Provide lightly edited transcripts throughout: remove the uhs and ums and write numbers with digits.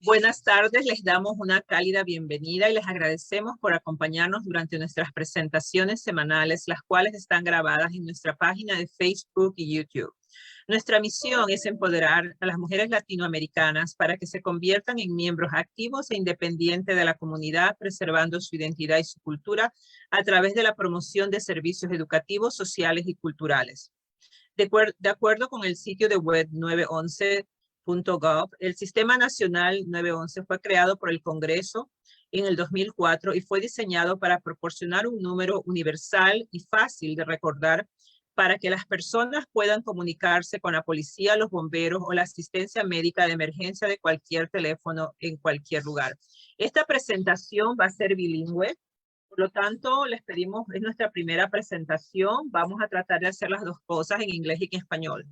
Buenas tardes, les damos una cálida bienvenida y les agradecemos por acompañarnos durante nuestras presentaciones semanales, las cuales están grabadas en nuestra página de Facebook y YouTube. Nuestra misión es empoderar a las mujeres latinoamericanas para que se conviertan en miembros activos e independientes de la comunidad, preservando su identidad y su cultura a través de la promoción de servicios educativos, sociales y culturales. De acuerdo con el sitio de web 911.gov, el Sistema Nacional 911 fue creado por el Congreso en el 2004 y fue diseñado para proporcionar un número universal y fácil de recordar para que las personas puedan comunicarse con la policía, los bomberos o la asistencia médica de emergencia de cualquier teléfono en cualquier lugar. Esta presentación va a ser bilingüe. Por lo tanto, les pedimos, es nuestra primera presentación. Vamos a tratar de hacer las dos cosas en inglés y en español.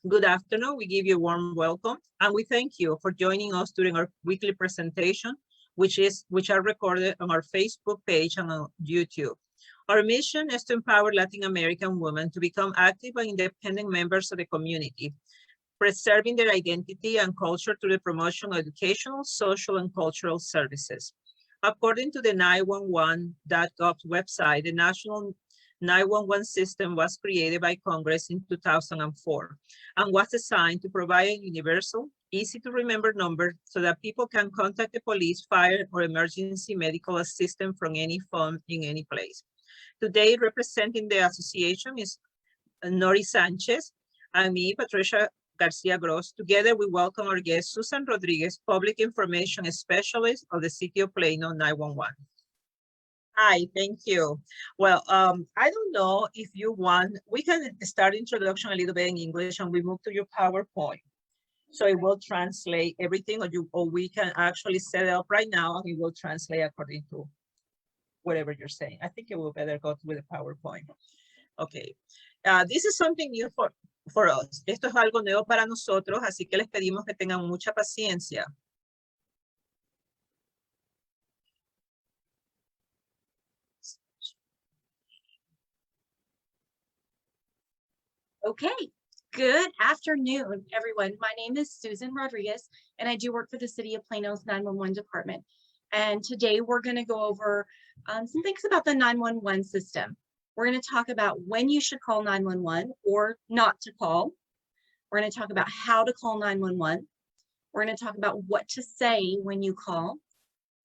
Good afternoon. We give you a warm welcome and we thank you for joining us during our weekly presentation, which are recorded on our Facebook page and on YouTube. Our mission is to empower Latin American women to become active and independent members of the community, preserving their identity and culture through the promotion of educational, social, and cultural services. According to the 911.gov website, the National 911 system was created by Congress in 2004 and was designed to provide a universal, easy-to-remember number so that people can contact the police, fire, or emergency medical assistance from any phone in any place. Today, representing the association is Nori Sanchez and me, Patricia Garcia Gross. Together, we welcome our guest, Susan Rodriguez, Public Information Specialist of the City of Plano 911. Hi, thank you. Well, I don't know if you want, we can start introduction a little bit in English and we move to your PowerPoint. So it will translate everything, or we can actually set it up right now and it will translate according to whatever you're saying. I think it will better go with the PowerPoint. Okay. This is something new for us. Esto es algo nuevo para nosotros, así que les pedimos que tengan mucha paciencia. Okay, good afternoon, everyone. My name is Susan Rodriguez, and I do work for the City of Plano's 911 department. And today we're going to go over some things about the 911 system. We're going to talk about when you should call 911 or not to call. We're going to talk about how to call 911. We're going to talk about what to say when you call.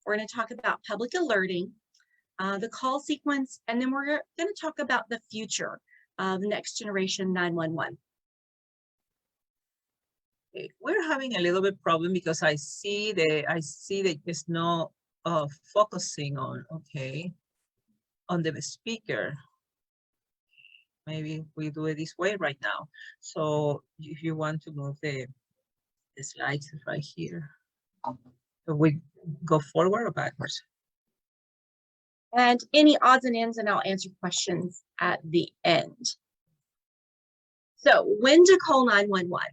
We're going to talk about public alerting, the call sequence, and then we're going to talk about the future of next generation 911. We're having a little bit problem because I see that it's not focusing on, on the speaker. Maybe we do it this way right now. So if you want to move the slides right here, so we go forward or backwards? And any odds and ends, and I'll answer questions at the end. So when to call 911?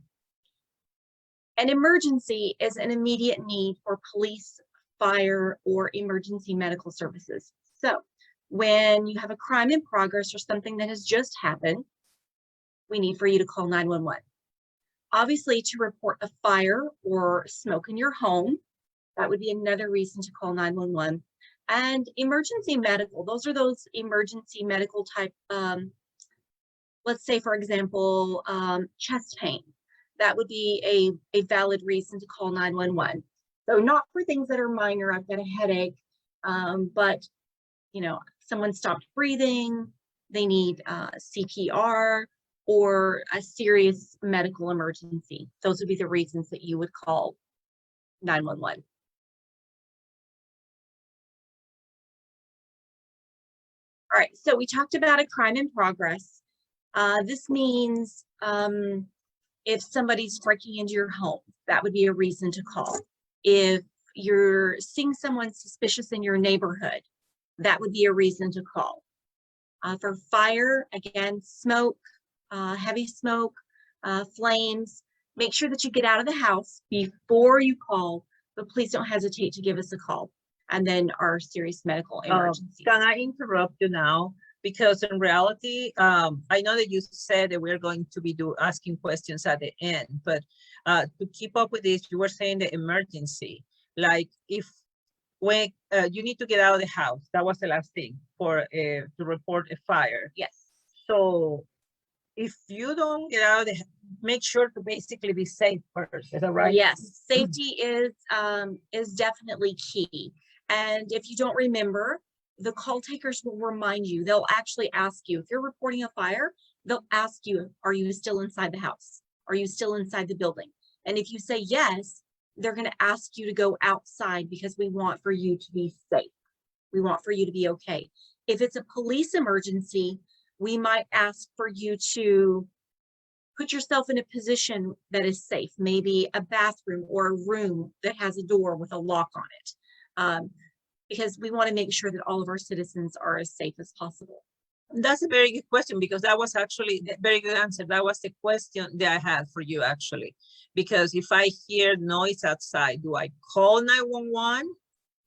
An emergency is an immediate need for police, fire, or emergency medical services. So when you have a crime in progress or something that has just happened, we need for you to call 911. Obviously, to report a fire or smoke in your home, that would be another reason to call 911. And emergency medical, those are those emergency medical type, let's say, for example, chest pain. That would be a valid reason to call 911. So not for things that are minor, I've got a headache, but, you know, someone stopped breathing, they need CPR, or a serious medical emergency. Those would be the reasons that you would call 911. All right, so we talked about a crime in progress. This means if somebody's breaking into your home, that would be a reason to call. If you're seeing someone suspicious in your neighborhood, that would be a reason to call. For fire, again, smoke, heavy smoke, flames, make sure that you get out of the house before you call, but please don't hesitate to give us a call. And then our serious medical emergency. Can I interrupt you now? Because in reality, I know that you said that we're going to be asking questions at the end, but to keep up with this, you were saying the emergency. Like when you need to get out of the house, that was the last thing to report a fire. Yes. So if you don't get out of the, make sure to basically be safe first. Is that right? Yes, safety is definitely key. And if you don't remember, the call takers will remind you. They'll actually ask you, if you're reporting a fire, they'll ask you, are you still inside the house? Are you still inside the building? And if you say yes, they're going to ask you to go outside because we want for you to be safe. We want for you to be okay. If it's a police emergency, we might ask for you to put yourself in a position that is safe, maybe a bathroom or a room that has a door with a lock on it, because we want to make sure that all of our citizens are as safe as possible. That's a very good question, because that was actually a very good answer. That was the question that I had for you, actually. Because if I hear noise outside, do I call 911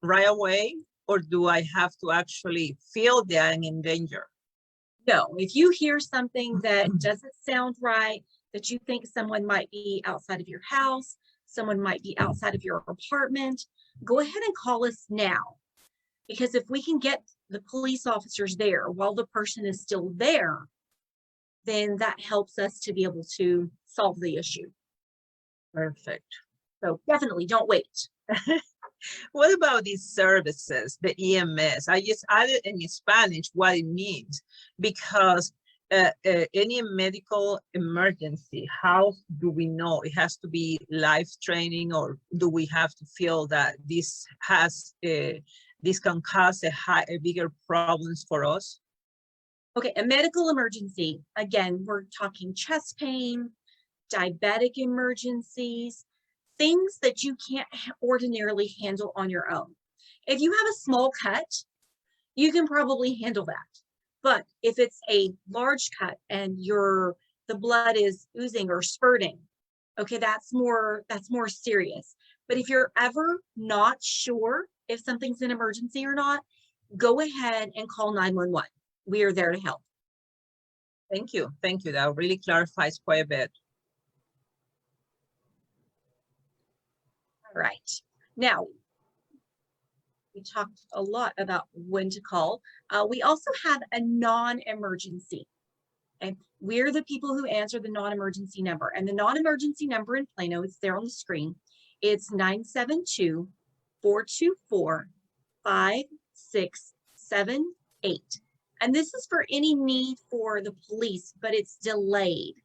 right away, or do I have to actually feel that I'm in danger? No, if you hear something that doesn't sound right, that you think someone might be outside of your house, someone might be outside of your apartment, go ahead and call us now. Because if we can get the police officers there while the person is still there, then that helps us to be able to solve the issue. Perfect. So definitely don't wait. What about these services, the EMS? I just added in Spanish what it means, because any medical emergency, how do we know? It has to be life training, or do we have to feel that this can cause a bigger problems for us? Okay, a medical emergency, again, we're talking chest pain, diabetic emergencies, things that you can't ordinarily handle on your own. If you have a small cut, you can probably handle that. But if it's a large cut and the blood is oozing or spurting, okay, that's more serious. But if you're ever not sure if something's an emergency or not, go ahead and call 911. We are there to help. Thank you. Thank you. That really clarifies quite a bit. All right. Now, we talked a lot about when to call. We also have a non-emergency. Okay? We're the people who answer the non-emergency number. And the non-emergency number in Plano, it's there on the screen. It's 972-424-5678. And this is for any need for the police, but it's delayed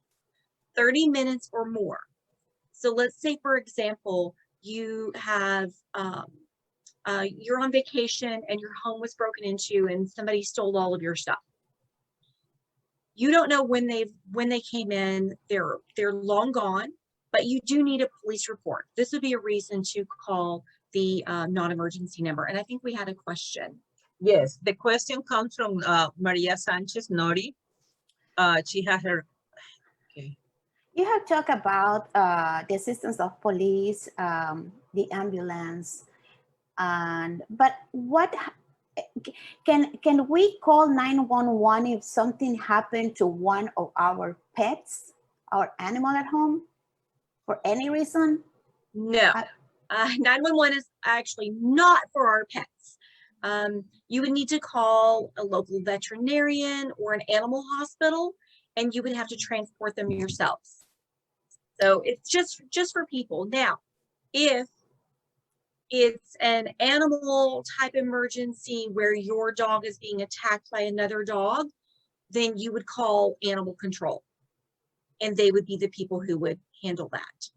30 minutes or more. So let's say, for example, you have you're on vacation and your home was broken into and somebody stole all of your stuff. You don't know when they came in. They're long gone, but you do need a police report. This would be a reason to call the non-emergency number. And I think we had a question. Yes, the question comes from Maria Sanchez Nori. She has her. Okay. You have talked about the assistance of police, the ambulance, but what can we call 911 if something happened to one of our pets, our animal at home, for any reason? No, 911 is actually not for our pets. You would need to call a local veterinarian or an animal hospital, and you would have to transport them yourselves. So it's just for people. Now, if it's an animal type emergency where your dog is being attacked by another dog, then you would call animal control, and they would be the people who would handle that.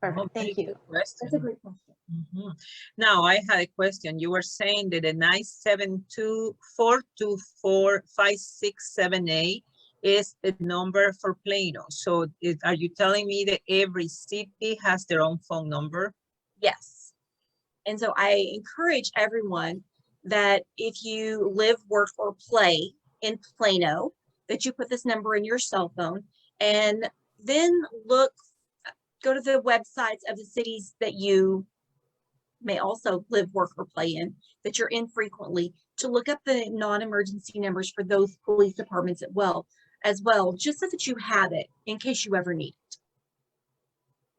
Perfect. Thank you. That's a great question. Mm-hmm. Now, I had a question. You were saying that the 972-424-5678 is a number for Plano. So are you telling me that every city has their own phone number? Yes. And so I encourage everyone that if you live, work, or play in Plano, that you put this number in your cell phone, and then go to the websites of the cities that you may also live, work, or play in, that you're in frequently, to look up the non-emergency numbers for those police departments as well, just so that you have it in case you ever need it.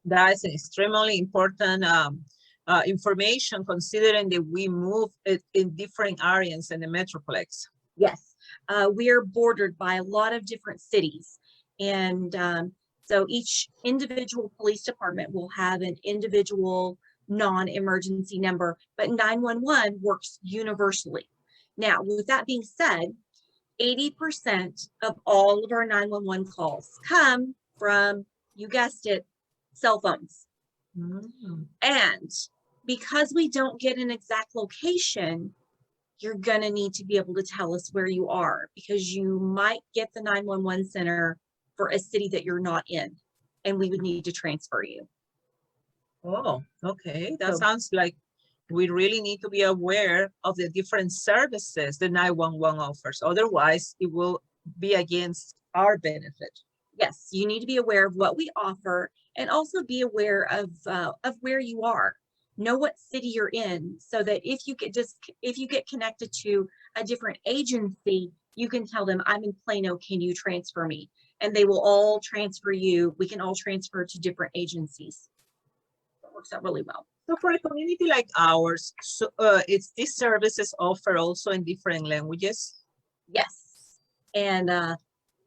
That is extremely important information considering that we move it in different areas in the Metroplex? Yes, we are bordered by a lot of different cities. And so each individual police department will have an individual non-emergency number, but 911 works universally. Now, with that being said, 80% of all of our 911 calls come from, you guessed it, cell phones. And because we don't get an exact location, you're gonna need to be able to tell us where you are, because you might get the 911 center for a city that you're not in, and we would need to transfer you. Oh, okay. That So- sounds like we really need to be aware of the different services the 911 offers. Otherwise, it will be against our benefit. Yes, you need to be aware of what we offer, and also be aware of where you are. Know what city you're in, so that if you get connected to a different agency, you can tell them, I'm in Plano, can you transfer me? And they will all transfer you. We can all transfer to different agencies. That works out really well. So for a community like ours, so it's these services offer also in different languages? Yes, and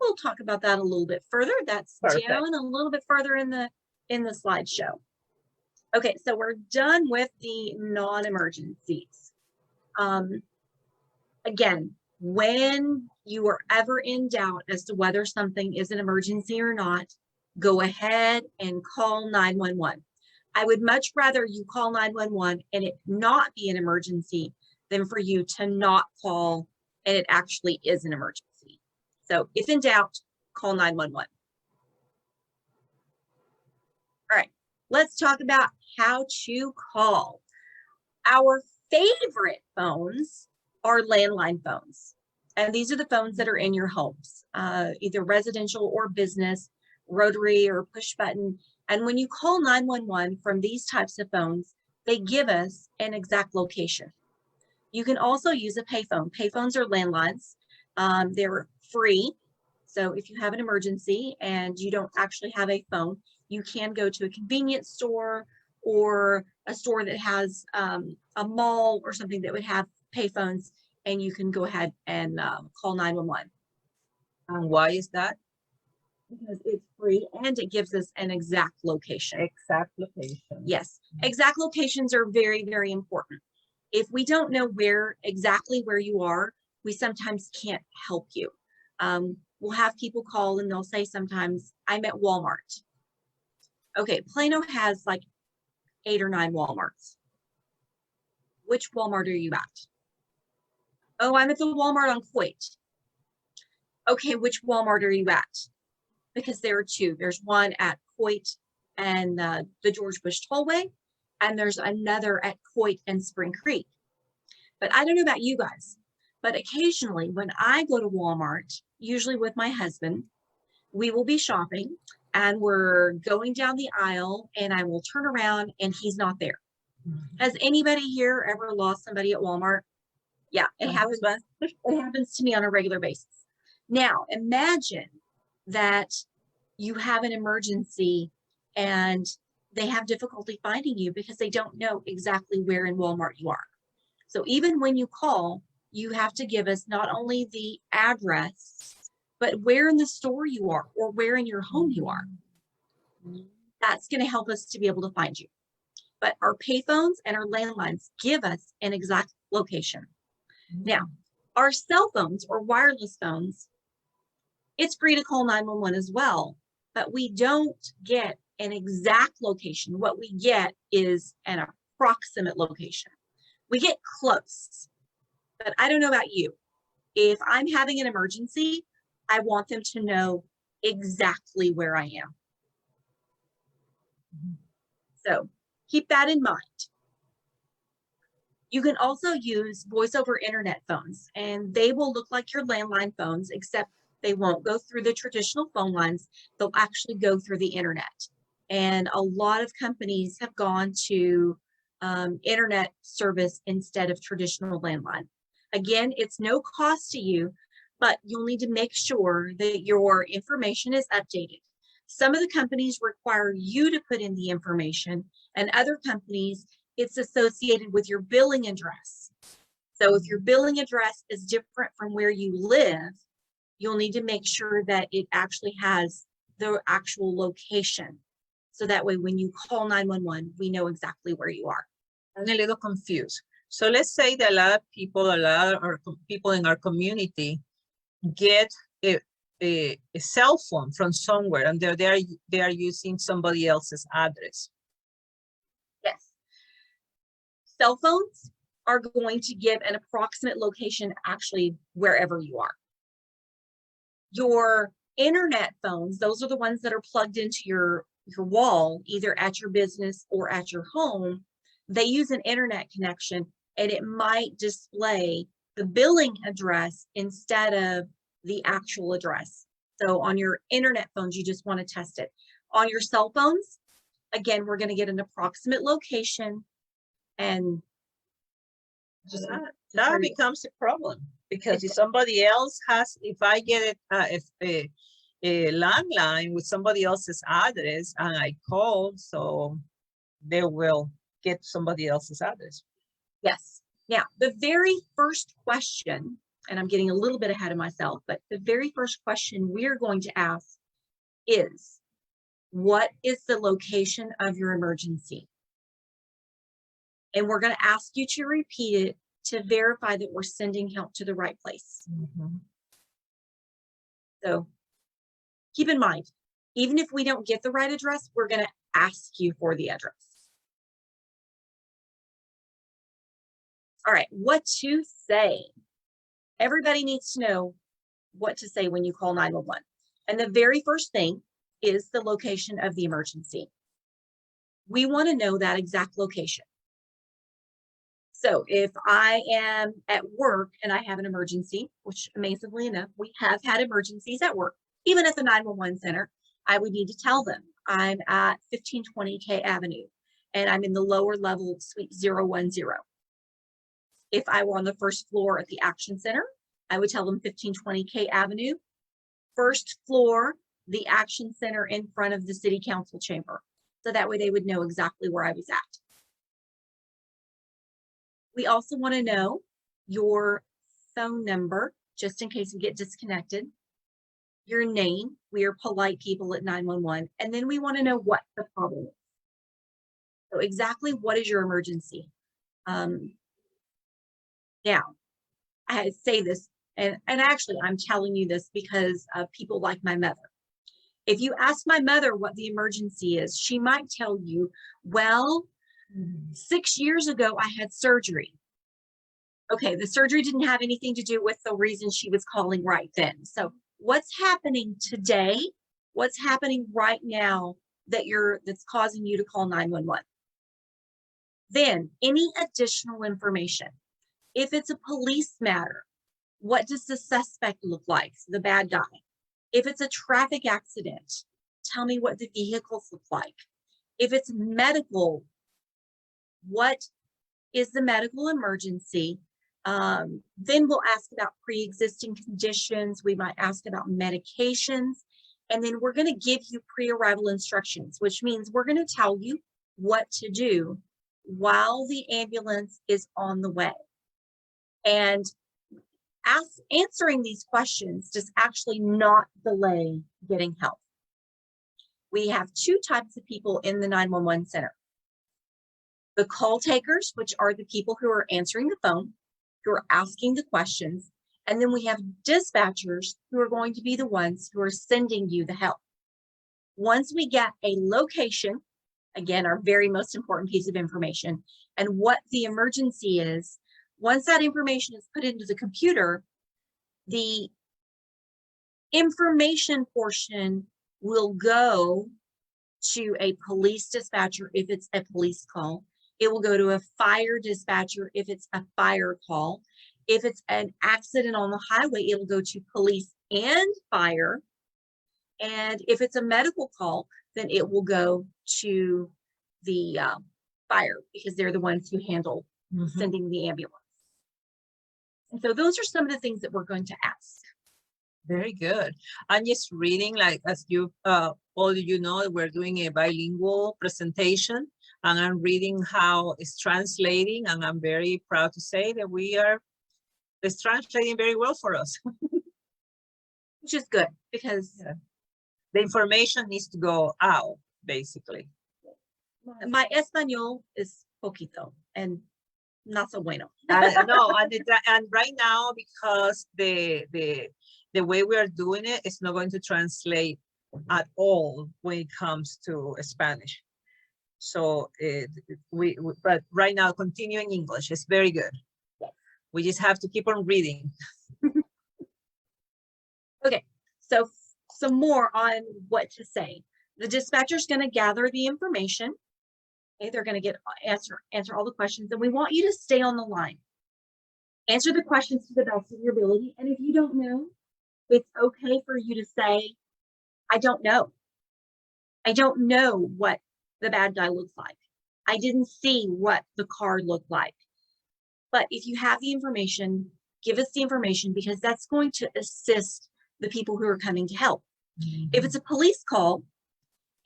we'll talk about that a little bit further. That's Perfect. down a little bit further in the slideshow. Okay, so we're done with the non-emergencies. Again, when you are ever in doubt as to whether something is an emergency or not, go ahead and call 911. I would much rather you call 911 and it not be an emergency than for you to not call and it actually is an emergency. So if in doubt, call 911. All right, let's talk about how to call. Our favorite phones are landline phones. And these are the phones that are in your homes, either residential or business, rotary or push button. And when you call 911 from these types of phones, they give us an exact location. You can also use a payphone. Payphones are landlines. They're free. So if you have an emergency and you don't actually have a phone, you can go to a convenience store or a store that has a mall or something that would have payphones, and you can go ahead and call 911. And why is that? Because it's free and it gives us an exact location. Exact location. Yes, exact locations are very, very important. If we don't know exactly where you are, we sometimes can't help you. We'll have people call and they'll say sometimes, I'm at Walmart. Okay, Plano has like 8 or 9 Walmarts. Which Walmart are you at? Oh, I'm at the Walmart on Coit. Okay, which Walmart are you at? Because there are 2. There's one at Coit and the George Bush Tollway, and there's another at Coit and Spring Creek. But I don't know about you guys, but occasionally when I go to Walmart, usually with my husband, we will be shopping and we're going down the aisle and I will turn around and he's not there. Has anybody here ever lost somebody at Walmart? Yeah, it happens. It happens to me on a regular basis. Now, imagine that you have an emergency and they have difficulty finding you because they don't know exactly where in Walmart you are. So even when you call, you have to give us not only the address, but where in the store you are or where in your home you are. That's going to help us to be able to find you. But our payphones and our landlines give us an exact location. Now, our cell phones or wireless phones, it's free to call 911 as well, but we don't get an exact location. What we get is an approximate location. We get close, but I don't know about you. If I'm having an emergency, I want them to know exactly where I am. So keep that in mind. You can also use voice over internet phones, and they will look like your landline phones, except they won't go through the traditional phone lines. They'll actually go through the internet. And a lot of companies have gone to internet service instead of traditional landline. Again, it's no cost to you, but you'll need to make sure that your information is updated. Some of the companies require you to put in the information, and other companies it's associated with your billing address. So if your billing address is different from where you live, you'll need to make sure that it actually has the actual location. So that way, when you call 911, we know exactly where you are. I'm a little confused. So let's say that a lot of people in our community get a cell phone from somewhere, and they are using somebody else's address. Yes. Cell phones are going to give an approximate location actually wherever you are. Your internet phones, those are the ones that are plugged into your wall, either at your business or at your home. They use an internet connection, and it might display the billing address instead of the actual address. So on your internet phones, you just want to test it. On your cell phones, again, we're going to get an approximate location, and just that becomes a problem, because if somebody else has, if I get a landline with somebody else's address and I call, so they will get somebody else's address. Yes. Now, the very first question, and I'm getting a little bit ahead of myself, but the very first question we're going to ask is, what is the location of your emergency? And we're going to ask you to repeat it to verify that we're sending help to the right place. Mm-hmm. So keep in mind, even if we don't get the right address, we're going to ask you for the address. All right, what to say? Everybody needs to know what to say when you call 911. And the very first thing is the location of the emergency. We want to know that exact location. So if I am at work and I have an emergency, which amazingly enough, we have had emergencies at work, even at the 911 center, I would need to tell them I'm at 1520 K Avenue and I'm in the lower level suite 010. If I were on the first floor at the Action Center, I would tell them 1520 K Avenue, first floor, the Action Center in front of the City Council chamber. So that way they would know exactly where I was at. We also want to know your phone number, just in case we get disconnected, your name. We are polite people at 911. And then we want to know what the problem is. So exactly what is your emergency? Now, I say this, and actually I'm telling you this because of people like my mother. If you ask my mother what the emergency is, she might tell you, well, 6 years ago, I had surgery. Okay, the surgery didn't have anything to do with the reason she was calling right then. So what's happening today? What's happening right now that's causing you to call 911? Then any additional information. If it's a police matter, what does the suspect look like, the bad guy? If it's a traffic accident, tell me what the vehicles look like. If it's medical, what is the medical emergency? Then we'll ask about pre-existing conditions. We might ask about medications. And then we're going to give you pre-arrival instructions, which means we're going to tell you what to do while the ambulance is on the way. And answering these questions does actually not delay getting help. We have two types of people in the 911 center. The call takers, which are the people who are answering the phone, who are asking the questions. And then we have dispatchers who are going to be the ones who are sending you the help. Once we get a location, again, our very most important piece of information, and what the emergency is, once that information is put into the computer, the information portion will go to a police dispatcher if it's a police call. It will go to a fire dispatcher if it's a fire call. If it's an accident on the highway, it'll go to police and fire. And if it's a medical call, then it will go to the fire, because they're the ones who handle sending the ambulance. And so those are some of the things that we're going to ask. Very good. I'm just reading, like, as you all you know, we're doing a bilingual presentation. And I'm reading how it's translating, and I'm very proud to say that it's translating very well for us. Which is good because The information needs to go out, basically. my Espanol is poquito and not so bueno. No, and right now, because the way we are doing it, it's not going to translate at all when it comes to Spanish. So but right now, continuing English is very good. We just have to keep on reading. Okay, so some more on what to say. The dispatcher is going to gather the information. Okay, they're going to answer all the questions, and we want you to stay on the line. Answer the questions to the best of your ability, and if you don't know, it's okay for you to say, I don't know. I don't know what the bad guy looks like. I didn't see what the car looked like. But if you have the information, give us the information, because that's going to assist the people who are coming to help. If it's a police call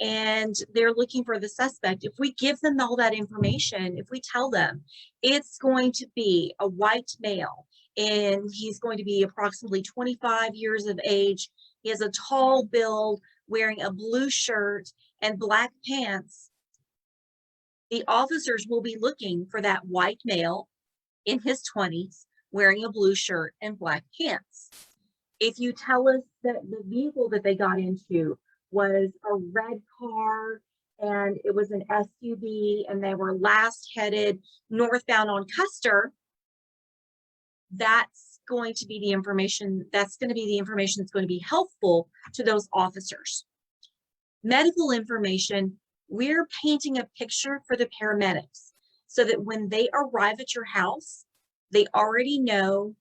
and they're looking for the suspect, if we give them all that information, if we tell them it's going to be a white male and he's going to be approximately 25 years of age, he has a tall build, wearing a blue shirt and black pants, the officers will be looking for that white male in his 20s wearing a blue shirt and black pants. If you tell us that the vehicle that they got into was a red car and it was an SUV and they were last headed northbound on Custer, that's going to be the information that's going to be helpful to those officers. Medical information, we're painting a picture for the paramedics so that when they arrive at your house, they already know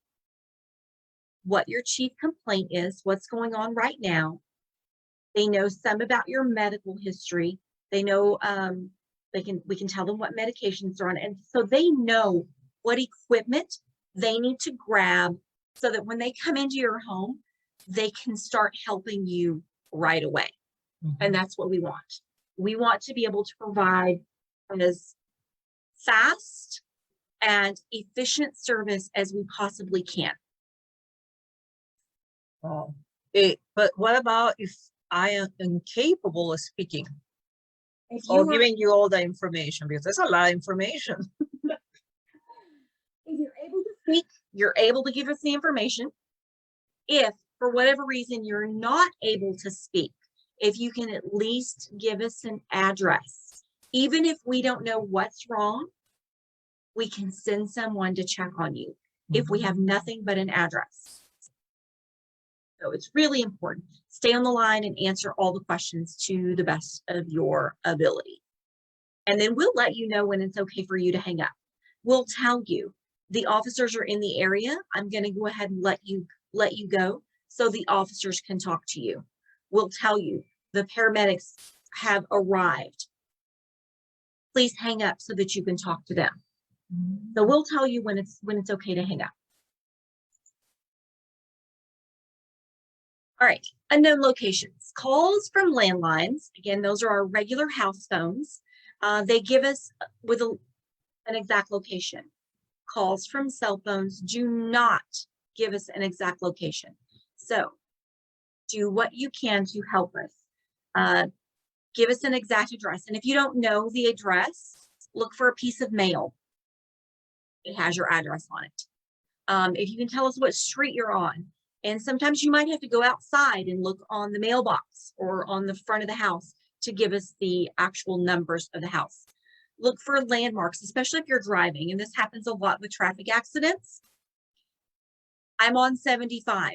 what your chief complaint is, what's going on right now. They know some about your medical history. They know we can tell them what medications are on, and so they know what equipment they need to grab so that when they come into your home, they can start helping you right away. And that's what we want. We want to be able to provide as fast and efficient service as we possibly can. Oh, but what about if I am incapable of speaking or giving you all the information? Because that's a lot of information. If you're able to speak, you're able to give us the information. If for whatever reason you're not able to speak, if you can at least give us an address, even if we don't know what's wrong, we can send someone to check on you if we have nothing but an address. So it's really important. Stay on the line and answer all the questions to the best of your ability. And then we'll let you know when it's okay for you to hang up. We'll tell you the officers are in the area. I'm going to go ahead and let you go so the officers can talk to you. We'll tell you the paramedics have arrived. Please hang up so that you can talk to them. So we'll tell you when it's okay to hang up. All right, unknown locations. Calls from landlines. Again, those are our regular house phones. They give us with an exact location. Calls from cell phones do not give us an exact location. So do what you can to help us. Give us an exact address. And if you don't know the address, look for a piece of mail. It has your address on it. If you can tell us what street you're on, and sometimes you might have to go outside and look on the mailbox or on the front of the house to give us the actual numbers of the house. Look for landmarks, especially if you're driving, and this happens a lot with traffic accidents. I'm on 75.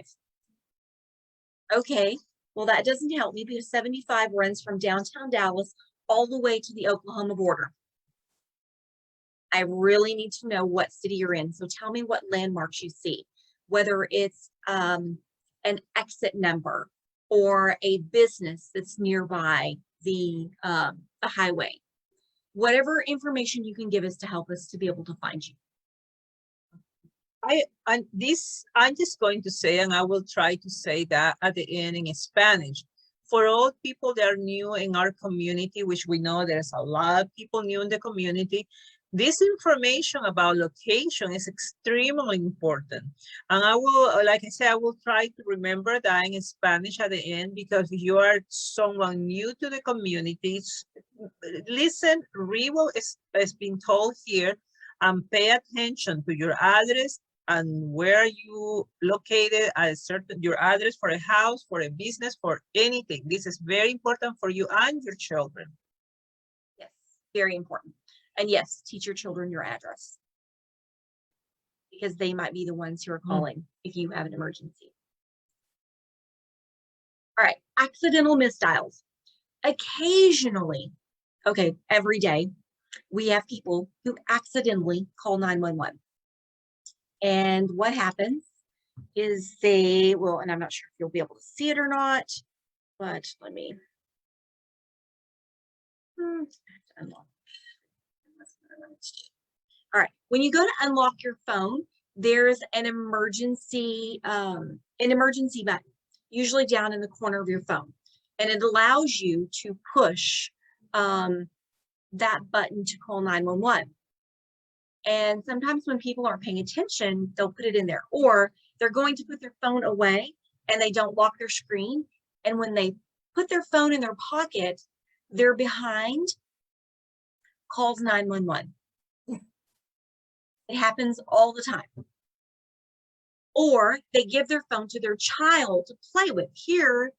Okay, well, that doesn't help me because 75 runs from downtown Dallas all the way to the Oklahoma border. I really need to know what city you're in. So tell me what landmarks you see, whether it's an exit number or a business that's nearby the highway. Whatever information you can give us to help us to be able to find you. I'm just going to say, and I will try to say that at the end in Spanish. For all people that are new in our community, which we know there's a lot of people new in the community, this information about location is extremely important. And I will, like I said, I will try to remember that in Spanish at the end, because if you are someone new to the communities, listen, read what is being told here and pay attention to your address and where you located at a certain, your address for a house, for a business, for anything. This is very important for you and your children. Yes, very important. And yes, teach your children your address, because they might be the ones who are calling if you have an emergency. All right, accidental misdials. Occasionally, okay, every day, we have people who accidentally call 911. And what happens is they will, and I'm not sure if you'll be able to see it or not, but let me unlock. All right, when you go to unlock your phone, there's an emergency button, usually down in the corner of your phone. And it allows you to push that button to call 911. And sometimes when people aren't paying attention, they'll put it in there, or they're going to put their phone away and they don't lock their screen. And when they put their phone in their pocket, they're behind, calls 911. It happens all the time. Or they give their phone to their child to play with. Here,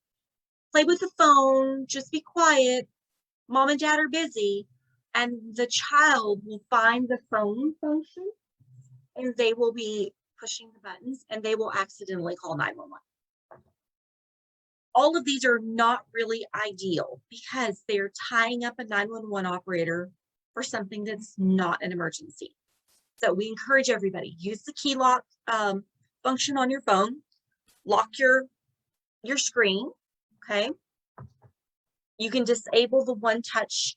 play with the phone, just be quiet. Mom and dad are busy. And the child will find the phone function and they will be pushing the buttons and they will accidentally call 911. All of these are not really ideal because they're tying up a 911 operator for something that's not an emergency. So we encourage everybody, use the key lock function on your phone, lock your screen, okay? You can disable the one-touch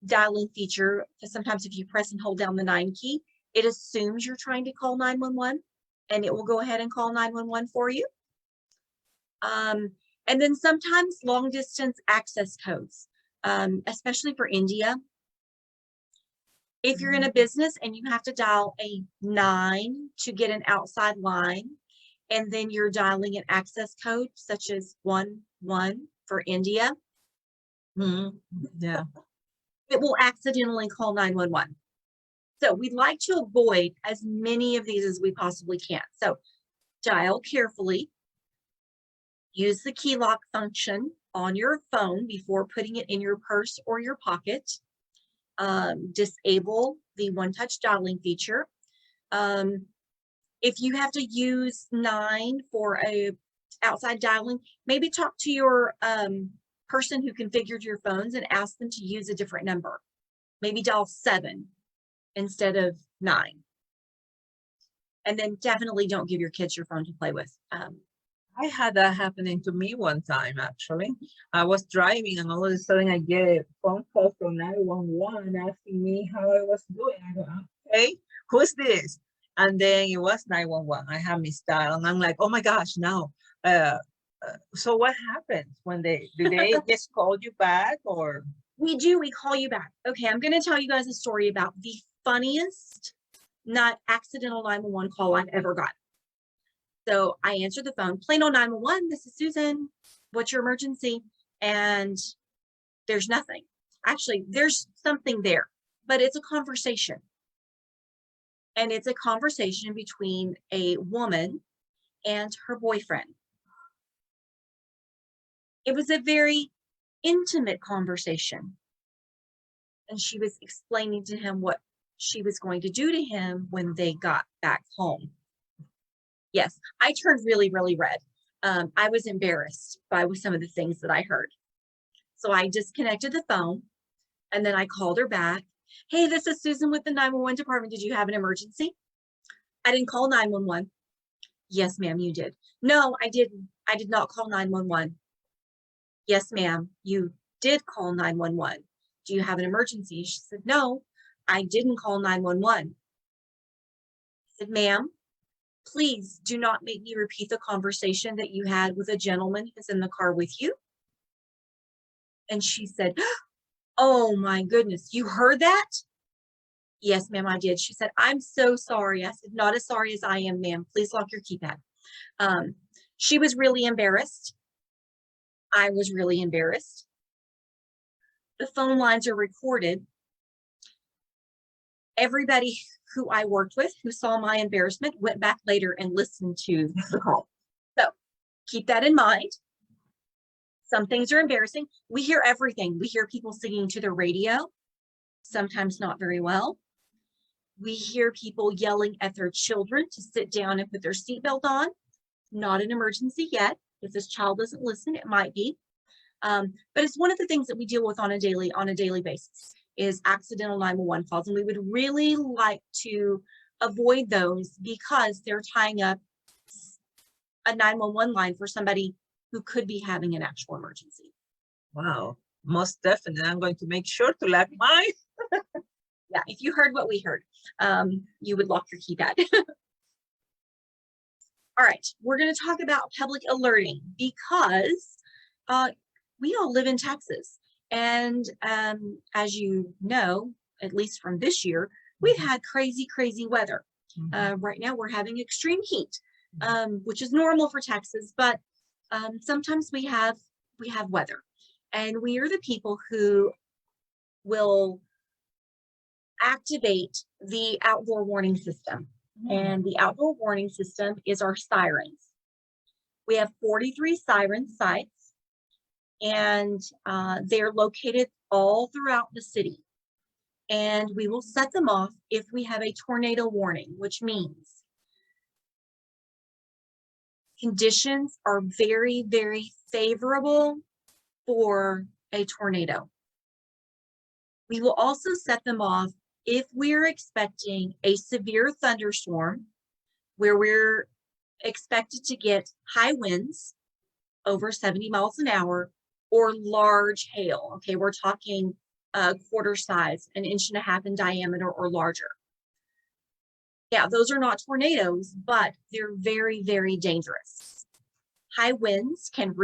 dialing feature, because sometimes if you press and hold down the 9 key, it assumes you're trying to call 911 and it will go ahead and call 911 for you. And then sometimes long distance access codes, especially for India. If you're in a business and you have to dial a 9 to get an outside line, and then you're dialing an access code such as 11 for India, Yeah. it will accidentally call 911. So we'd like to avoid as many of these as we possibly can. So dial carefully, use the key lock function on your phone before putting it in your purse or your pocket. Disable the one-touch dialing feature. If you have to use 9 for a outside dialing, maybe talk to your person who configured your phones and ask them to use a different number. Maybe dial 7 instead of 9. And then definitely don't give your kids your phone to play with. I had that happening to me one time, actually. I was driving and all of a sudden I get a phone call from 911 asking me how I was doing. I go, okay, who's this? And then it was 911. I had misdialed and I'm like, oh my gosh, no. So what happens when do they just call you back or? We call you back. Okay, I'm going to tell you guys a story about the funniest, not accidental 911 call I've ever got. So I answered the phone, Plano 911, this is Susan. What's your emergency? And there's nothing. Actually, there's something there, but it's a conversation. And it's a conversation between a woman and her boyfriend. It was a very intimate conversation. And she was explaining to him what she was going to do to him when they got back home. Yes, I turned really, really red. I was embarrassed by some of the things that I heard. So I disconnected the phone and then I called her back. Hey, this is Susan with the 911 department. Did you have an emergency? I didn't call 911. Yes, ma'am, you did. No, I didn't. I did not call 911. Yes, ma'am, you did call 911. Do you have an emergency? She said, no, I didn't call 911. I said, ma'am, please do not make me repeat the conversation that you had with a gentleman who's in the car with you. And she said, oh my goodness, you heard that? Yes, ma'am, I did. She said, I'm so sorry. I said, not as sorry as I am, ma'am. Please lock your keypad. She was really embarrassed. I was really embarrassed. The phone lines are recorded. Everybody who I worked with who saw my embarrassment went back later and listened to the call. So keep that in mind. Some things are embarrassing. We hear everything. We hear people singing to the radio, sometimes not very well. We hear people yelling at their children to sit down and put their seatbelt on. Not an emergency yet. If this child doesn't listen, it might be. But it's one of the things that we deal with on a daily basis is accidental 911 calls. And we would really like to avoid those because they're tying up a 911 line for somebody who could be having an actual emergency. Wow, most definitely. I'm going to make sure to lock mine. Yeah, if you heard what we heard, you would lock your keypad. All right, we're going to talk about public alerting because we all live in Texas. And as you know, at least from this year, we've had crazy weather. Right now we're having extreme heat, which is normal for Texas, but sometimes we have weather. And we are the people who will activate the outdoor warning system. And the outdoor warning system is our sirens. We have 43 siren sites, and they're located all throughout the city. And we will set them off if we have a tornado warning, which means conditions are very favorable for a tornado. We will also set them off if we're expecting a severe thunderstorm where we're expected to get high winds over 70 miles an hour or large hail. Okay, we're talking quarter size, 1.5 inches in diameter or larger. Yeah, those are not tornadoes, but they're very dangerous. High winds can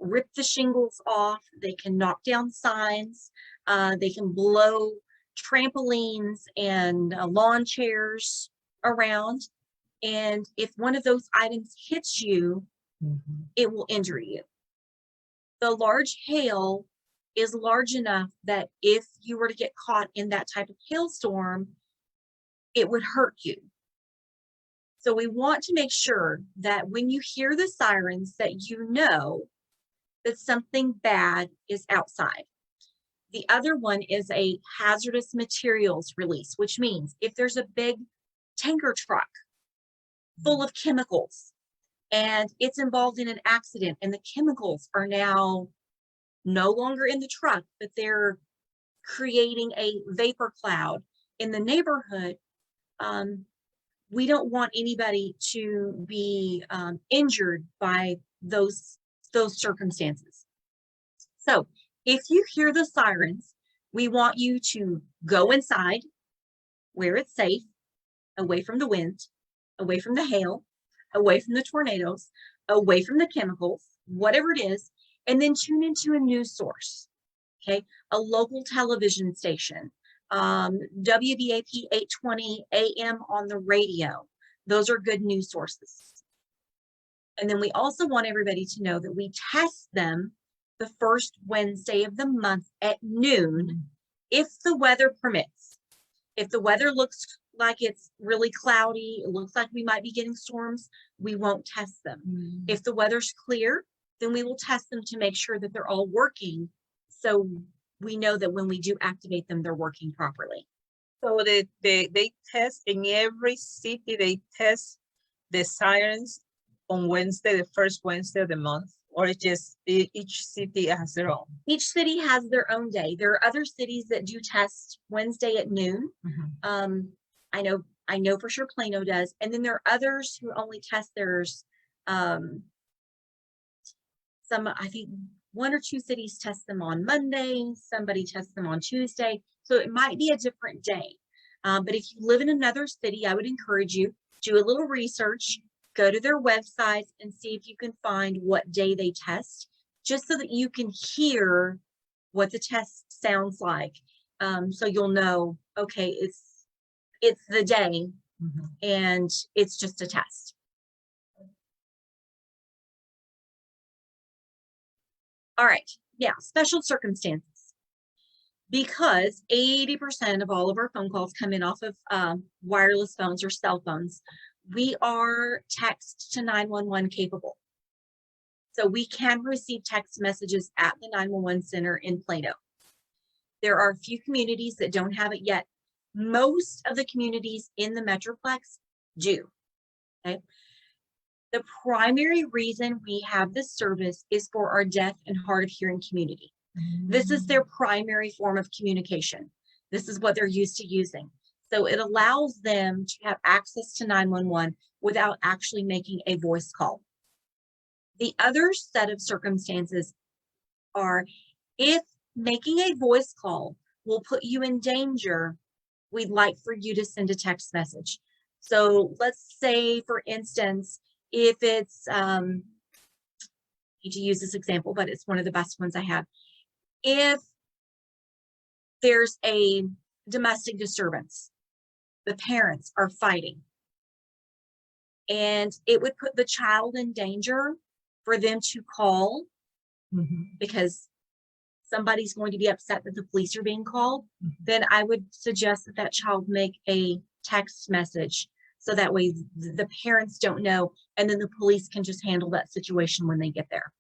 rip the shingles off. They can knock down signs. They can blow trampolines and lawn chairs around. And if one of those items hits you, it will injure you. The large hail is large enough that if you were to get caught in that type of hailstorm, it would hurt you. So we want to make sure that when you hear the sirens that you know that something bad is outside. The other one is a hazardous materials release, which means if there's a big tanker truck full of chemicals and it's involved in an accident and the chemicals are now no longer in the truck, but they're creating a vapor cloud in the neighborhood, we don't want anybody to be injured by those circumstances. So if you hear the sirens, we want you to go inside where it's safe, away from the wind, away from the hail, away from the tornadoes, away from the chemicals, whatever it is, and then tune into a news source, okay? A local television station, WBAP 820 AM on the radio. Those are good news sources. And then we also want everybody to know that we test them the first Wednesday of the month at noon, if the weather permits. If the weather looks like it's really cloudy, it looks like we might be getting storms, we won't test them. If the weather's clear, then we will test them to make sure that they're all working. So we know that when we do activate them, they're working properly. So they test in every city, they test the sirens on Wednesday, the first Wednesday of the month, or it's just each city has their own? Each city has their own day. There are other cities that do test Wednesday at noon. I know for sure Plano does. And then there are others who only test theirs. I think 1 or 2 cities test them on Monday, somebody tests them on Tuesday. So it might be a different day. But if you live in another city, I would encourage you, do a little research, go to their websites and see if you can find what day they test, just so that you can hear what the test sounds like. So you'll know, okay, it's the day and it's just a test. All right, now special circumstances. Because 80% of all of our phone calls come in off of wireless phones or cell phones, we are text to 911 capable. So we can receive text messages at the 911 center in Plano. There are a few communities that don't have it yet. Most of the communities in the Metroplex do. Okay. The primary reason we have this service is for our deaf and hard of hearing community. This is their primary form of communication. This is what they're used to using. So it allows them to have access to 911 without actually making a voice call. The other set of circumstances are if making a voice call will put you in danger, we'd like for you to send a text message. So let's say, for instance, if it's, I need to use this example, but it's one of the best ones I have. If there's a domestic disturbance, the parents are fighting, and it would put the child in danger for them to call because somebody's going to be upset that the police are being called, then I would suggest that that child make a text message so that way the parents don't know, and then the police can just handle that situation when they get there.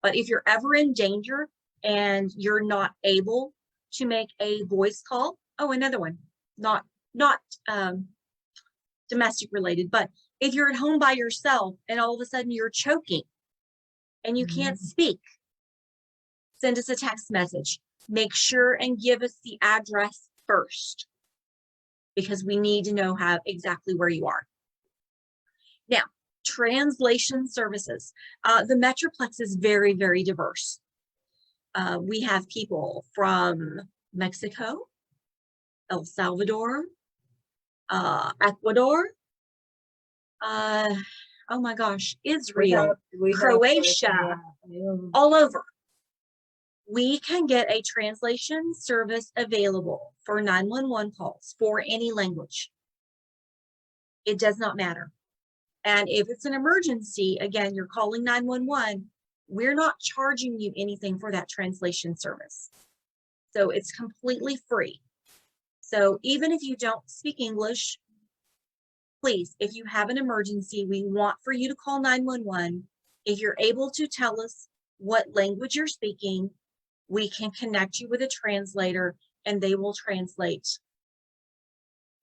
But if you're ever in danger and you're not able to make a voice call, oh, another one, not domestic related, but if you're at home by yourself and all of a sudden you're choking and you can't speak, send us a text message. Make sure and give us the address first, because we need to know exactly where you are. Now, translation services. The Metroplex is very, very diverse. We have people from Mexico, El Salvador, Ecuador, oh my gosh, Israel, Croatia, all over. We can get a translation service available for 911 calls for any language. It does not matter. And if it's an emergency, again, you're calling 911, we're not charging you anything for that translation service. So it's completely free. So even if you don't speak English, please, if you have an emergency, we want for you to call 911. If you're able to tell us what language you're speaking, we can connect you with a translator and they will translate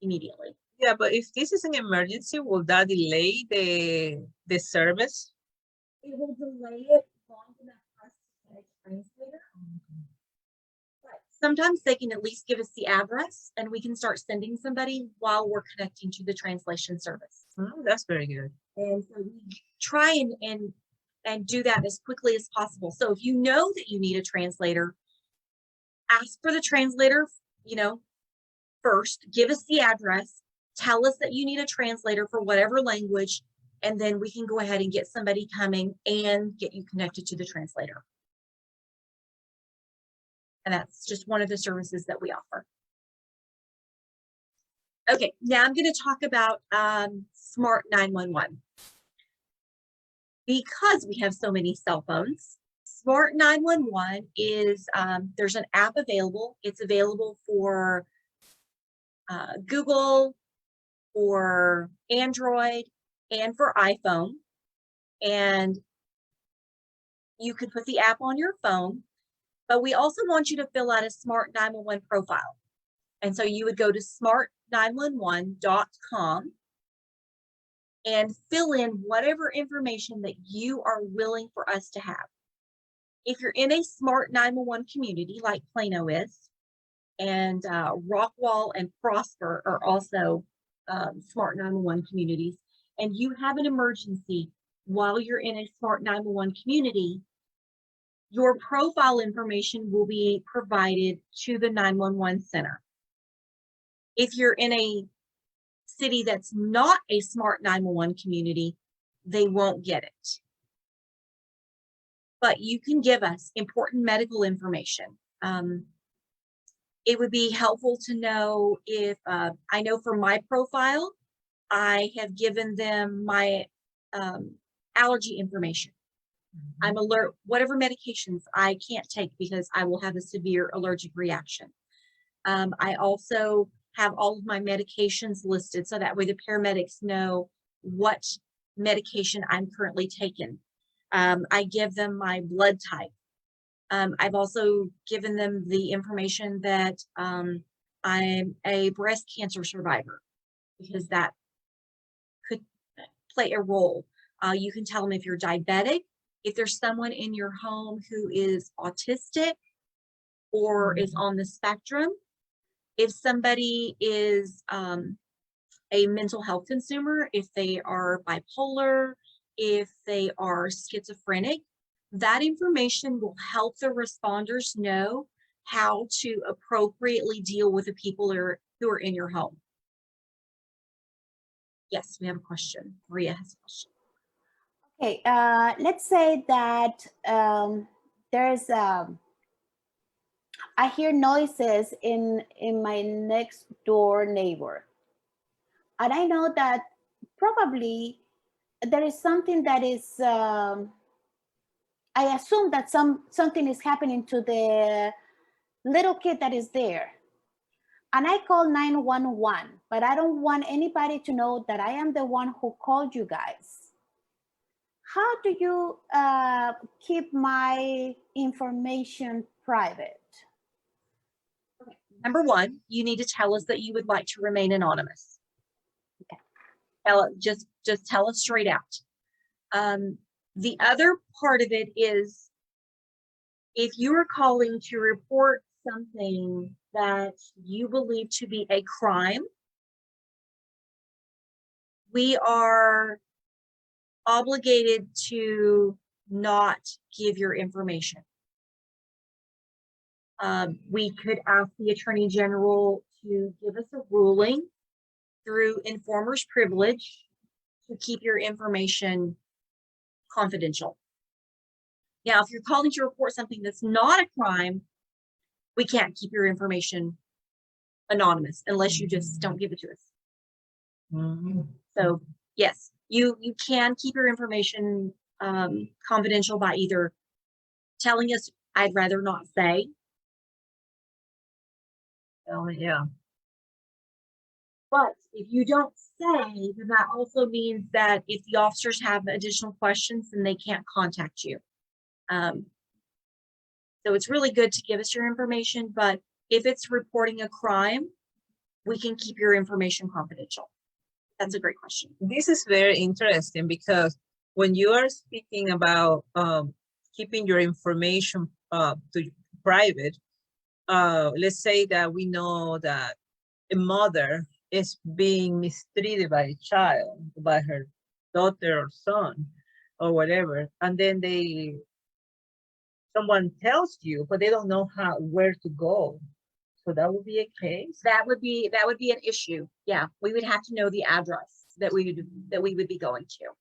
immediately. Yeah, but if this is an emergency, will that delay the service? It will delay it long enough for us to get a translator. But sometimes they can at least give us the address and we can start sending somebody while we're connecting to the translation service. Oh, that's very good. And so we try and do that as quickly as possible. So if you know that you need a translator, ask for the translator, first, give us the address, tell us that you need a translator for whatever language, and then we can go ahead and get somebody coming and get you connected to the translator. And that's just one of the services that we offer. Okay, now I'm going to talk about Smart 911. Because we have so many cell phones, Smart 911 is, there's an app available. It's available for Google, for Android, and for iPhone. And you can put the app on your phone, but we also want you to fill out a Smart 911 profile. And so you would go to smart911.com and fill in whatever information that you are willing for us to have. If you're in a Smart 911 community like Plano is, and Rockwall and Prosper are also Smart 911 communities, and you have an emergency while you're in a Smart 911 community, your profile information will be provided to the 911 center. If you're in a city that's not a Smart 911 community, they won't get it. But you can give us important medical information. It would be helpful to know if, I know for my profile, I have given them my allergy information. I'm alert, whatever medications I can't take because I will have a severe allergic reaction. I also have all of my medications listed so that way the paramedics know what medication I'm currently taking. I give them my blood type. I've also given them the information that I'm a breast cancer survivor because that could play a role. You can tell them if you're diabetic, if there's someone in your home who is autistic or is on the spectrum, if somebody is a mental health consumer, if they are bipolar, if they are schizophrenic, that information will help the responders know how to appropriately deal with the people who are in your home. Yes, we have a question. Maria has a question. Okay, let's say that there's I hear noises in my next door neighbor, and I know that probably there is something that is. I assume that something is happening to the little kid that is there, and I call 911, but I don't want anybody to know that I am the one who called you guys. How do you keep my information private? Okay. Number one, you need to tell us that you would like to remain anonymous. Okay. Just tell us straight out. The other part of it is if you are calling to report something that you believe to be a crime, we are obligated to not give your information. We could ask the Attorney General to give us a ruling through informer's privilege to keep your information confidential. Now, if you're calling to report something that's not a crime, we can't keep your information anonymous unless you just don't give it to us. So yes, you can keep your information confidential by either telling us, I'd rather not say. Oh, yeah. But if you don't say, then that also means that if the officers have additional questions, then they can't contact you. So it's really good to give us your information, but if it's reporting a crime, we can keep your information confidential. That's a great question. This is very interesting because when you are speaking about keeping your information private, let's say that we know that a mother is being mistreated by a child, by her daughter or son or whatever, and then someone tells you, but they don't know where to go. So that would be a case. That would be an issue. Yeah, we would have to know the address that we would be going to.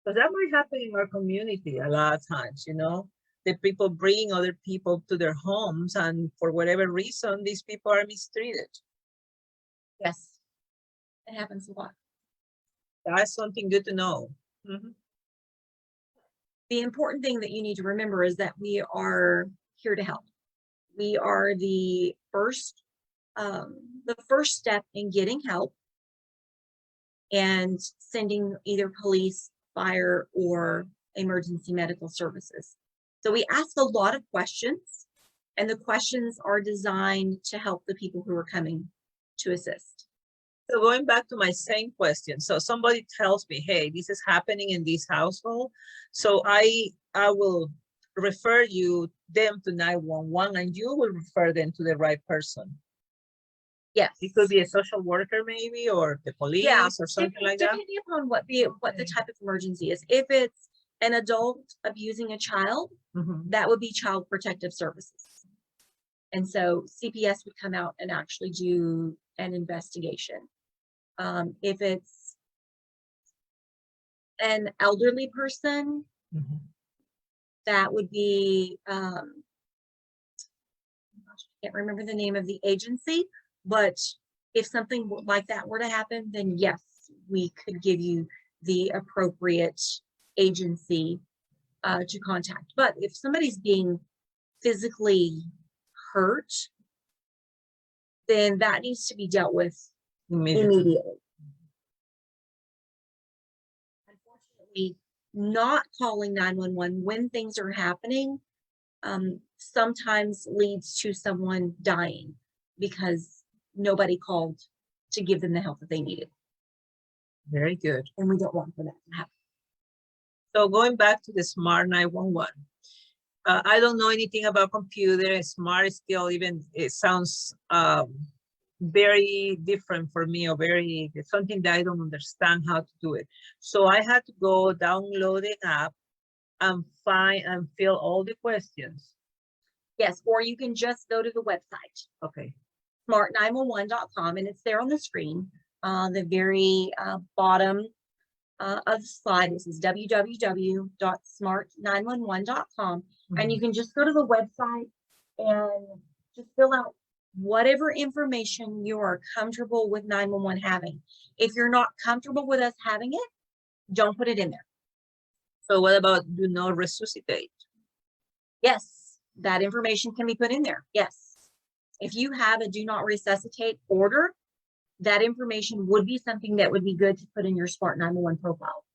Because that might happen in our community a lot of times, you know, the people bring other people to their homes, and for whatever reason, these people are mistreated. Yes, it happens a lot. That's something good to know. Mm-hmm. The important thing that you need to remember is that we are here to help. We are the first step in getting help and sending either police, fire, or emergency medical services. So we ask a lot of questions, and the questions are designed to help the people who are coming to assist. So going back to my same question, so somebody tells me, hey, this is happening in this household, so I will refer them to 911, and you will refer them to the right person. Yes, it could be a social worker maybe, or the police, or something like that. Depending upon what the type of emergency is. If it's an adult abusing a child, that would be Child Protective Services. And so CPS would come out and actually do an investigation. If it's an elderly person, that would be can't remember the name of the agency, but if something like that were to happen, then yes, we could give you the appropriate agency to contact. But if somebody's being physically hurt, then that needs to be dealt with immediately. Unfortunately, not calling 911 when things are happening sometimes leads to someone dying because nobody called to give them the help that they needed. Very good. And we don't want for that to happen. So going back to the Smart 911, I don't know anything about computer. Smart is still it sounds very different for me, or it's something that I don't understand how to do it. So I had to go download an app and find and fill all the questions. Yes, or you can just go to the website. Okay. smart911.com, and it's there on the screen. The very bottom of the slide, it says www.smart911.com, and you can just go to the website and just fill out whatever information you are comfortable with 911 having. If you're not comfortable with us having it, don't put it in there. So what about do not resuscitate? Yes, that information can be put in there. Yes. If you have a do not resuscitate order, that information would be something that would be good to put in your Smart 911 profile.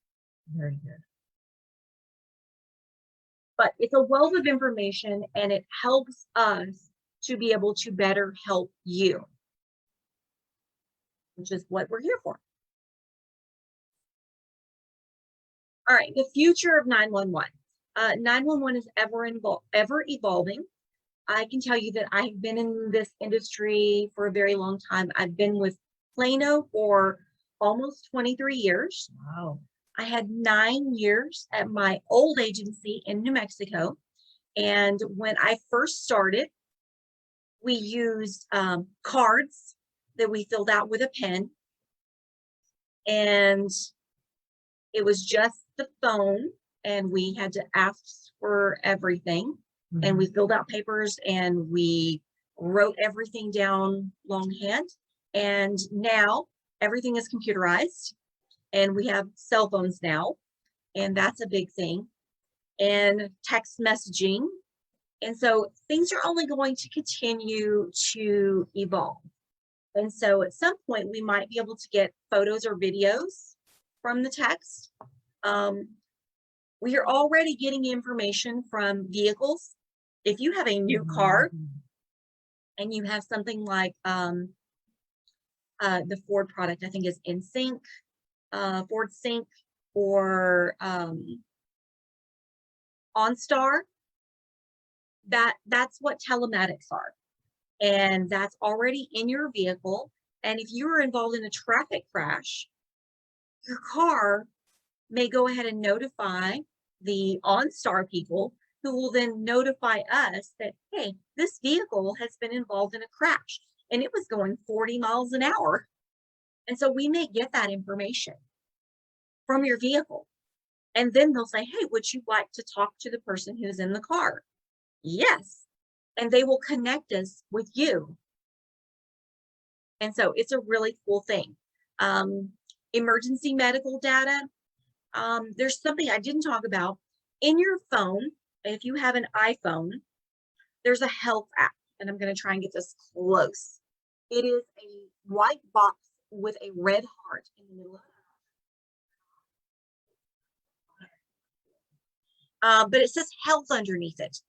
Very good. But it's a wealth of information, and it helps us to be able to better help you, which is what we're here for. All right, the future of 911. 911 is ever evolving. I can tell you that I've been in this industry for a very long time. I've been with Plano for almost 23 years. Wow. I had 9 years at my old agency in New Mexico. And when I first started, we used cards that we filled out with a pen. And it was just the phone, and we had to ask for everything. Mm-hmm. And we filled out papers and we wrote everything down longhand. And now everything is computerized, and we have cell phones now, and that's a big thing, and text messaging. And so things are only going to continue to evolve. And so at some point we might be able to get photos or videos from the text. We are already getting information from vehicles. If you have a new car and you have something like the Ford product, I think is InSync, Ford Sync, or OnStar, that's what telematics are. And that's already in your vehicle. And if you are involved in a traffic crash, your car may go ahead and notify the OnStar people, who will then notify us that, hey, this vehicle has been involved in a crash and it was going 40 miles an hour. And so we may get that information from your vehicle. And then they'll say, hey, would you like to talk to the person who's in the car? Yes. And they will connect us with you. And so it's a really cool thing. Emergency medical data. There's something I didn't talk about. In your phone, if you have an iPhone, there's a health app, and I'm going to try and get this close. It is a white box with a red heart in the middle of it. But it says health underneath it.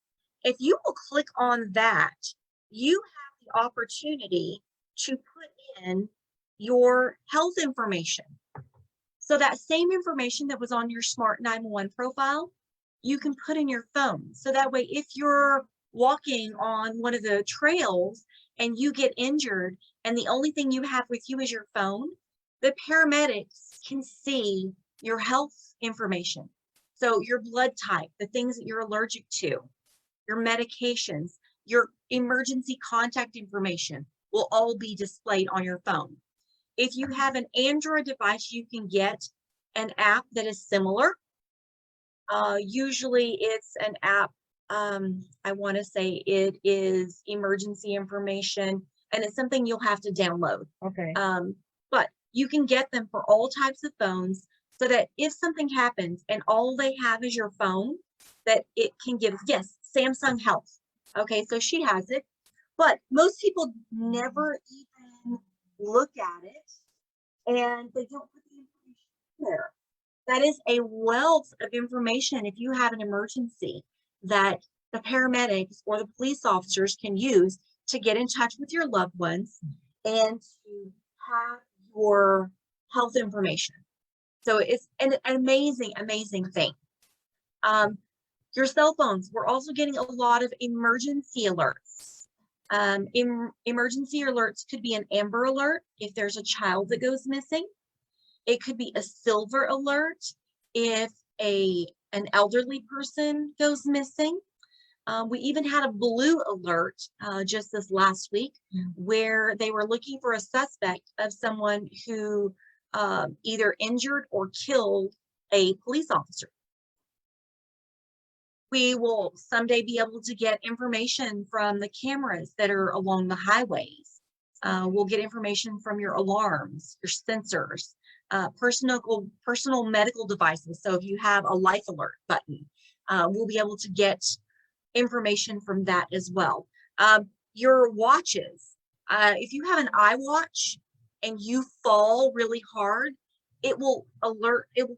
If you will click on that, you have the opportunity to put in your health information. So that same information that was on your Smart 911 profile, you can put in your phone. So that way, if you're walking on one of the trails and you get injured and the only thing you have with you is your phone, the paramedics can see your health information. So your blood type, the things that you're allergic to, your medications, your emergency contact information will all be displayed on your phone. If you have an Android device, you can get an app that is similar. Usually it's an app I want to say it is emergency information, and it's something you'll have to download. Okay. But you can get them for all types of phones so that if something happens and all they have is your phone, that it can give, yes, Samsung Health. Okay, so she has it, but most people never even look at it and they don't put the information there. That is a wealth of information if you have an emergency that the paramedics or the police officers can use to get in touch with your loved ones and to have your health information. So it's an amazing, amazing thing. Your cell phones, we're also getting a lot of emergency alerts. Emergency alerts could be an Amber Alert if there's a child that goes missing. It could be a Silver Alert if an elderly person goes missing. We even had a Blue Alert just this last week where they were looking for a suspect of someone who either injured or killed a police officer. We will someday be able to get information from the cameras that are along the highways. We'll get information from your alarms, your sensors, personal medical devices. So if you have a life alert button, we'll be able to get information from that as well. Your watches, if you have an iWatch and you fall really hard, it will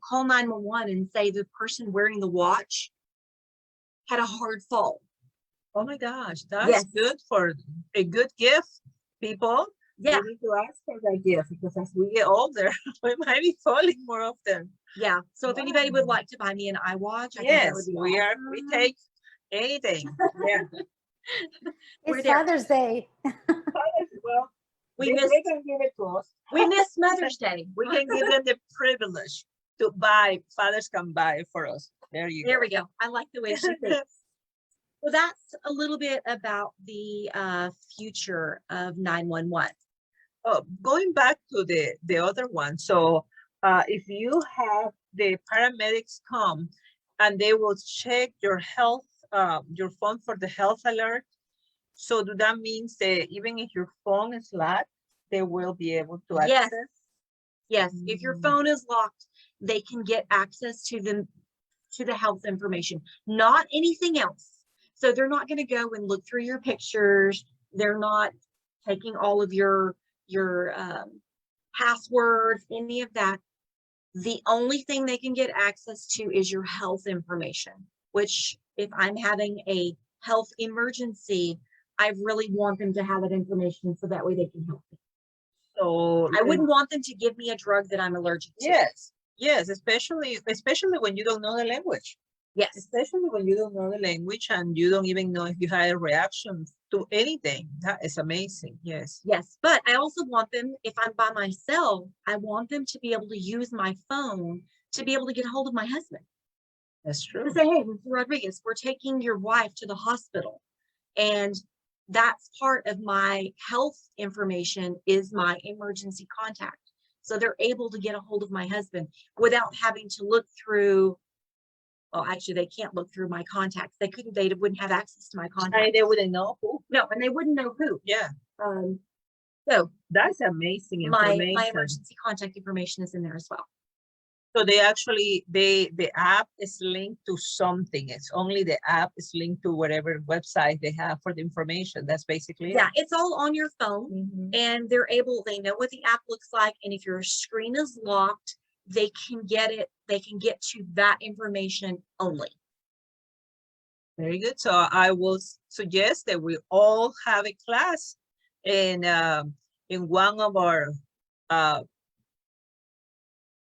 call 911 and say the person wearing the watch had a hard fall. Oh my gosh, that's Yes. good for a good gift, people. Yeah, We need to ask for that gift because as we get older, we might be falling more often. yeah. So if anybody would like to buy me an iWatch, I think that Yes, would be we awesome. take anything. Yeah. We're It's there. Father's Day. Well, We they missed can give it to us. we missed Mother's Day. We can give them the privilege to buy. Fathers can buy it for us. There you There go. we go. I like the way she thinks. So that's a little bit about the future of 911. Oh, going back to the other one. So if you have the paramedics come and they will check your health, your phone for the health alert. So do that means that even if your phone is locked, they will be able to Yes. access? Yes, if your phone is locked, they can get access to the health information, not anything else. So they're not going to go and look through your pictures. They're not taking all of your passwords, any of that. The only thing they can get access to is your health information, which if I'm having a health emergency, I really want them to have that information so that way they can help me. So I wouldn't want them to give me a drug that I'm allergic to. Yes, especially when you don't know the language. Yes. Especially when you don't know the language and you don't even know if you had a reaction to anything. That is amazing. Yes. Yes, but I also want them, if I'm by myself, I want them to be able to use my phone to be able to get a hold of my husband. That's true. To say, hey, Mr. Rodriguez, we're taking your wife to the hospital. And that's part of my health information is my emergency contact. So they're able to get a hold of my husband without having to look through. Well, actually, they can't look through my contacts. They wouldn't have access to my contacts. They wouldn't know who. No, and they wouldn't know who. Yeah. So That's amazing my information. emergency contact information is in there as well. So they actually, the app is linked to something. It's only the app is linked to whatever website they have for the information. That's basically Yeah, it. it's all on your phone. Mhm. And they know what the app looks like. And if your screen is locked, they can get to that information only. Very good. So I will suggest that we all have a class in one of our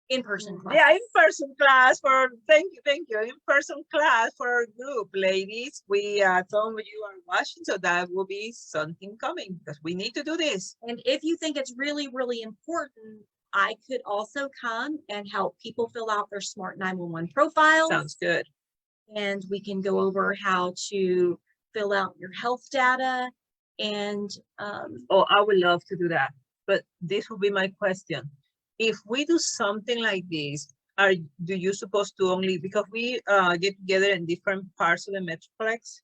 In-person class. yeah, in-person class thank you, in-person class for our group, ladies. We some of you are watching, so that will be something coming because we need to do this. And if you think it's really, really important, I could also come and help people fill out their Smart 911 profiles. Sounds good. And we can go over how to fill out your health data. And Oh, I would love to do that. But this will be my question. If we do something like this, do you supposed to only, because we get together in different parts of the Metroplex,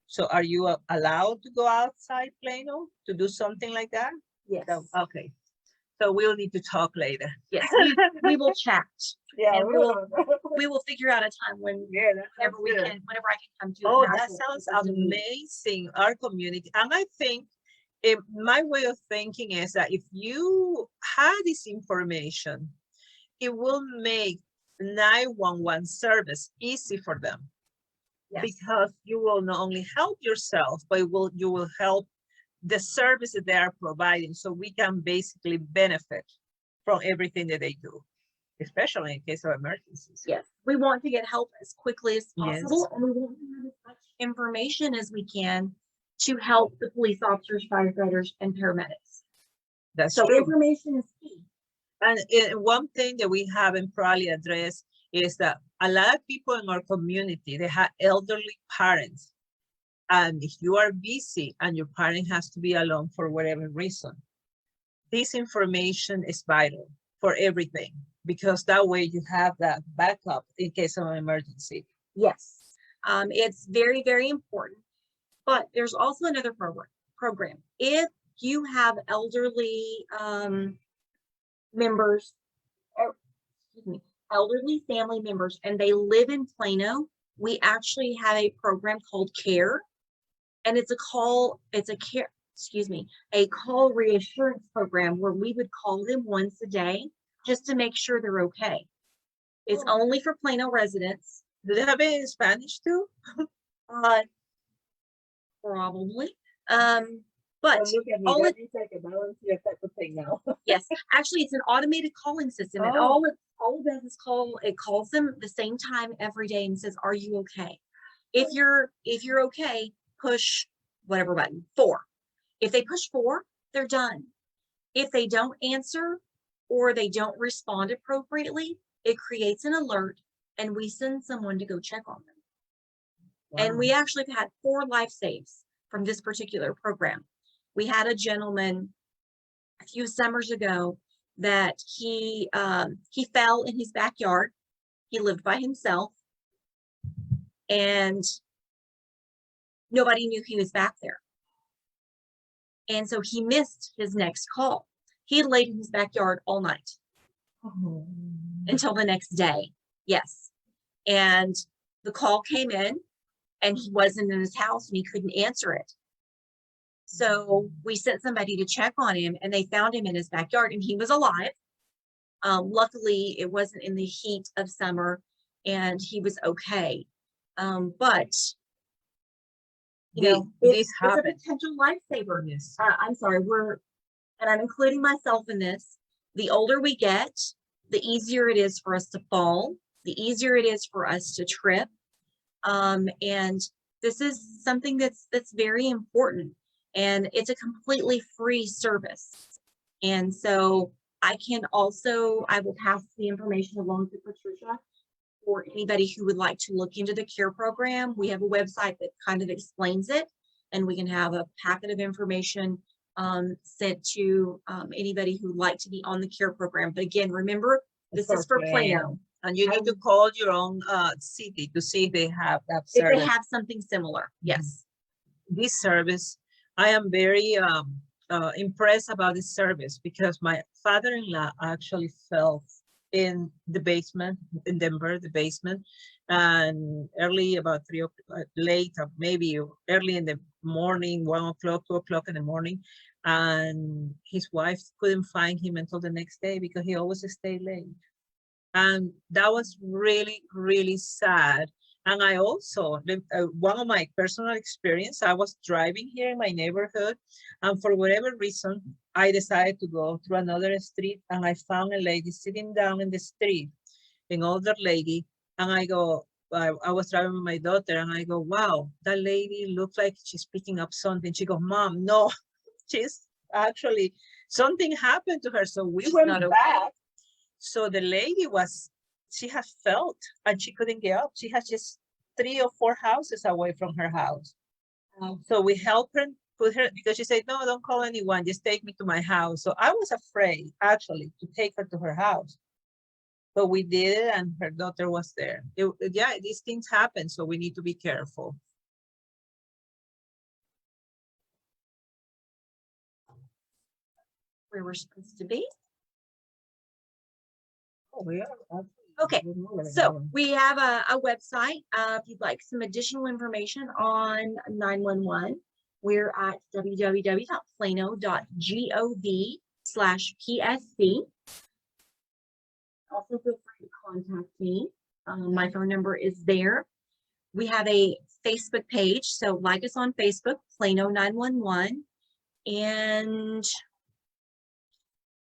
so are you allowed to go outside Plano to do something like that? Yes. So, okay, so we'll need to talk later. Yes, we will chat. Yeah, And we will figure out a time when whenever we can, whenever I can come to. Oh, an that actual sounds in-person meeting. amazing, our community. And I think my way of thinking is that if you had this information, it will make 911 service easy for them. Yes. Because you will not only help yourself, but you will help the service that they are providing. So we can basically benefit from everything that they do, especially in case of emergencies. Yes, we want to get help as quickly as Yes. possible, and we want to have as much information as we can to help the police officers, firefighters, and paramedics. That's So true. information is key. And one thing that we haven't probably addressed is that a lot of people in our community, they have elderly parents. And if you are busy and your parent has to be alone for whatever reason, this information is vital for everything, because that way you have that backup in case of an emergency. Yes, it's very, very important. But there's also another program. If you have elderly members, or, excuse me, elderly family members, and they live in Plano, we actually have a program called CARE, and it's a call reassurance program where we would call them once a day just to make sure they're okay. It's only for Plano residents. Do they have it in Spanish too? Probably. But look at me, all it, like a volunteer type of thing now. yes, actually, it's an automated calling system, and all it does is it calls them the same time every day and says, "Are you okay?" If you're okay, push whatever button, 4. If they push 4, they're done. If they don't answer or they don't respond appropriately, it creates an alert, and we send someone to go check on them. Wow. And we actually had 4 life saves from this particular program. We had a gentleman a few summers ago that he fell in his backyard. He lived by himself, and nobody knew he was back there. And so he missed his next call. He had laid in his backyard all night until the next day. Yes. And the call came in, and he wasn't in his house, and he couldn't answer it. So we sent somebody to check on him, and they found him in his backyard, and he was alive. Luckily, it wasn't in the heat of summer, and he was okay. But it's a potential lifesaver. Yes. I'm sorry, and I'm including myself in this. The older we get, the easier it is for us to fall, the easier it is for us to trip. And this is something that's very important, and it's a completely free service. And so I will pass the information along to Patricia for anybody who would like to look into the CARE program. We have a website that kind of explains it, and we can have a packet of information sent to anybody who'd like to be on the CARE program. But again, remember, this is for Plano. And you need to call your own city to see if they have that service. If they have something similar, yes. This service, I am very impressed about this service, because my father-in-law actually fell in the basement in Denver, the basement, and early about 3 o'clock, late, or maybe early in the morning, 1 o'clock, 2 o'clock in the morning, and his wife couldn't find him until the next day because he always stayed late. And that was really, really sad. And I also, one of my personal experience, I was driving here in my neighborhood, and for whatever reason, I decided to go through another street, and I found a lady sitting down in the street, an older lady, and I was driving with my daughter, and I go, wow, that lady looks like she's picking up something. She goes, Mom, no, she's actually, something happened to her. So we went back. So the lady she had felt, and she couldn't get up. She has just 3 or 4 houses away from her house. So we helped her, put her, because she said, no, don't call anyone, just take me to my house. So I was afraid, actually, to take her to her house. But we did it and her daughter was there. Yeah, these things happen, so we need to be careful. Where we're supposed to be. Oh, we are. Okay, so we have a website. If you'd like some additional information on 911, we're at www.plano.gov/PSC. Also feel free to contact me. My phone number is there. We have a Facebook page, so like us on Facebook, Plano 911. And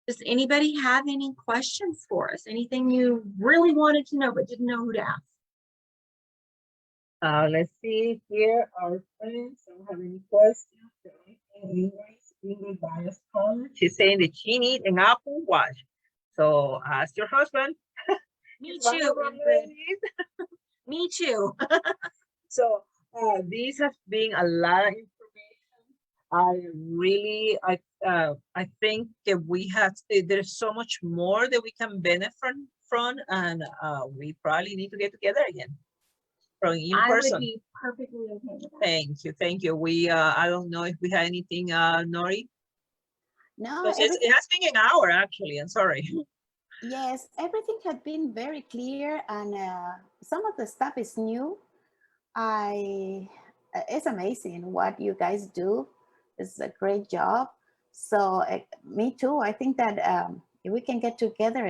does anybody have any questions for us? Anything you really wanted to know but didn't know who to ask? Let's see here. Our friends don't have any questions. Ingrid Bias Palmer. She's saying that she needs an Apple Watch. So ask your husband. Me too. Me too. So this has been a lot of information. I think that there's so much more that we can benefit from, and we probably need to get together again in I person. would be perfectly okay with that. Thank you. I don't know if we have anything, Nori. No, It has been an hour actually. I'm sorry. yes, everything had been very clear, and some of the stuff is new. It's amazing what you guys do. It's a great job. So me too. I think that if we can get together